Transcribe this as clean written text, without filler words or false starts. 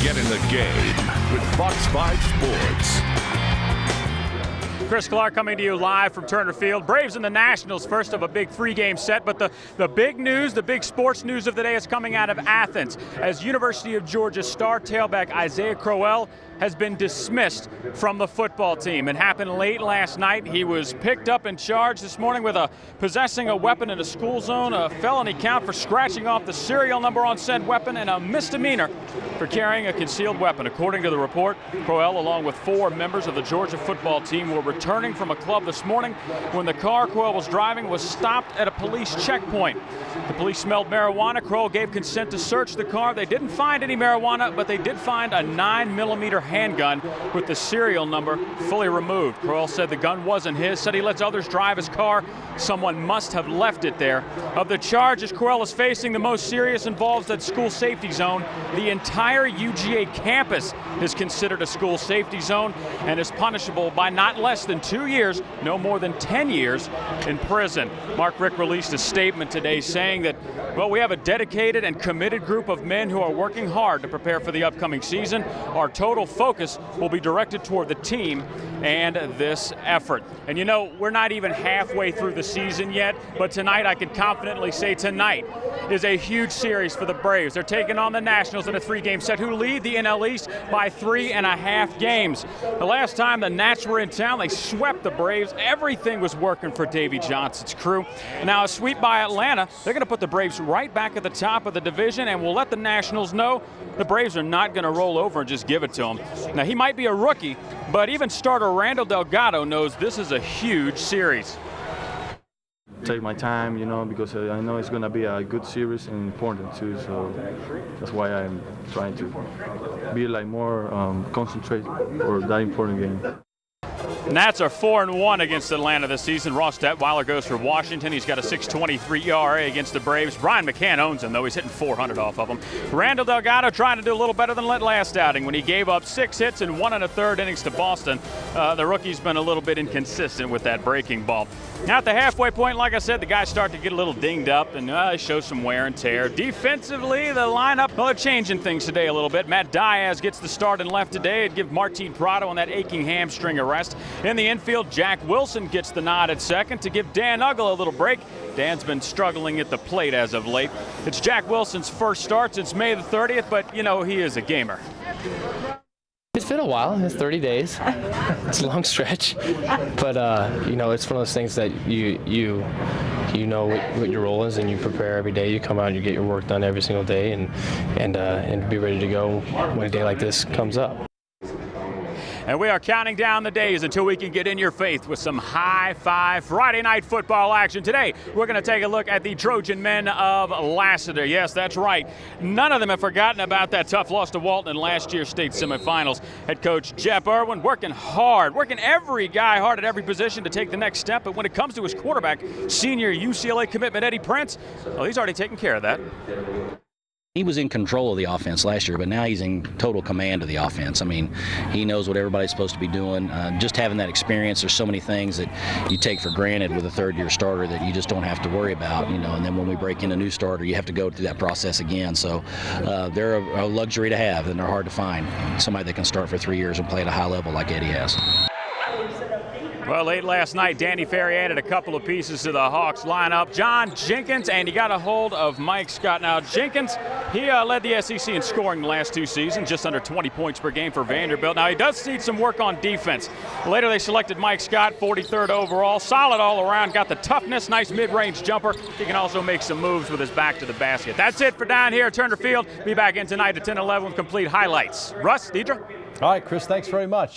Get in the game with Fox 5 Sports. Chris Clark coming to you live from Turner Field. Braves and the Nationals, first of a big three-game set, but the big news, the big sports news of the day is coming out of Athens as University of Georgia star tailback Isaiah Crowell has been dismissed from the football team. It happened late last night. He was picked up and charged this morning with possessing a weapon in a school zone, a felony count for scratching off the serial number on said weapon, and a misdemeanor for carrying a concealed weapon. According to the report, Crowell, along with 4 members of the Georgia football team, were returning from a club this morning when the car Crowell was driving was stopped at a police checkpoint. The police smelled marijuana. Crowell gave consent to search the car. They didn't find any marijuana, but they did find a 9mm handgun with the serial number fully removed. Crowell said the gun wasn't his, said he lets others drive his car. Someone must have left it there. Of the charges Crowell is facing, the most serious involves that school safety zone. The entire UGA campus is considered a school safety zone and is punishable by not less than 2 years, no more than 10 years in prison. Mark Richt released a statement today saying that, well, we have a dedicated and committed group of men who are working hard to prepare for the upcoming season. Our total focus will be directed toward the team and this effort. And you know, we're not even halfway through the season yet, but tonight I can confidently say tonight is a huge series for the Braves. They're taking on the Nationals in a 3-game set who lead the NL East by 3.5 games. The last time the Nats were in town, they swept the Braves. Everything was working for Davey Johnson's crew. Now a sweep by Atlanta, they're going to put the Braves right back at the top of the division, and we'll let the Nationals know the Braves are not going to roll over and just give it to them. Now he might be a rookie, but even starter Randall Delgado knows this is a huge series. Take my time, you know, because I know it's going to be a good series and important too. So that's why I'm trying to be like more concentrated for that important game. Nats are 4-1 against Atlanta this season. Ross Detweiler goes for Washington. He's got a 6.23 ERA against the Braves. Brian McCann owns him, though. He's hitting 400 off of him. Randall Delgado trying to do a little better than last outing when he gave up 6 hits in 1 1/3 innings to Boston. The rookie's been a little bit inconsistent with that breaking ball. Now at the halfway point, like I said, the guys start to get a little dinged up and they show some wear and tear. Defensively, the lineup, well, they're changing things today a little bit. Matt Diaz gets the start in left today. It'd give Martin Prado on that aching hamstring a rest. In the infield, Jack Wilson gets the nod at second to give Dan Uggla a little break. Dan's been struggling at the plate as of late. It's Jack Wilson's first start since May the 30th, but, you know, he is a gamer. It's been a while. It's 30 days. It's a long stretch, but you know, it's one of those things that you know what your role is, and you prepare every day. You come out and you get your work done every single day, and be ready to go when a day like this comes up. And we are counting down the days until we can get in your faith with some high-five Friday night football action. Today, we're going to take a look at the Trojan men of Lassiter. Yes, that's right. None of them have forgotten about that tough loss to Walton in last year's state semifinals. Head coach Jeff Irwin working hard, working every guy hard at every position to take the next step. But when it comes to his quarterback, senior UCLA commitment Eddie Prince, well, he's already taken care of that. He was in control of the offense last year, but now he's in total command of the offense. I mean, he knows what everybody's supposed to be doing. Just having that experience, there's so many things that you take for granted with a third-year starter that you just don't have to worry about, you know. And then when we break in a new starter, you have to go through that process again. So they're a luxury to have, and they're hard to find. Somebody that can start for 3 years and play at a high level like Eddie has. Well, late last night, Danny Ferry added a couple of pieces to the Hawks lineup. John Jenkins, and he got a hold of Mike Scott. Now, Jenkins, he led the SEC in scoring the last 2 seasons, just under 20 points per game for Vanderbilt. Now, he does need some work on defense. Later, they selected Mike Scott, 43rd overall. Solid all around, got the toughness, nice mid-range jumper. He can also make some moves with his back to the basket. That's it for down here at Turner Field. Be back in tonight at 10-11 with complete highlights. Russ, Deidre? All right, Chris, thanks very much.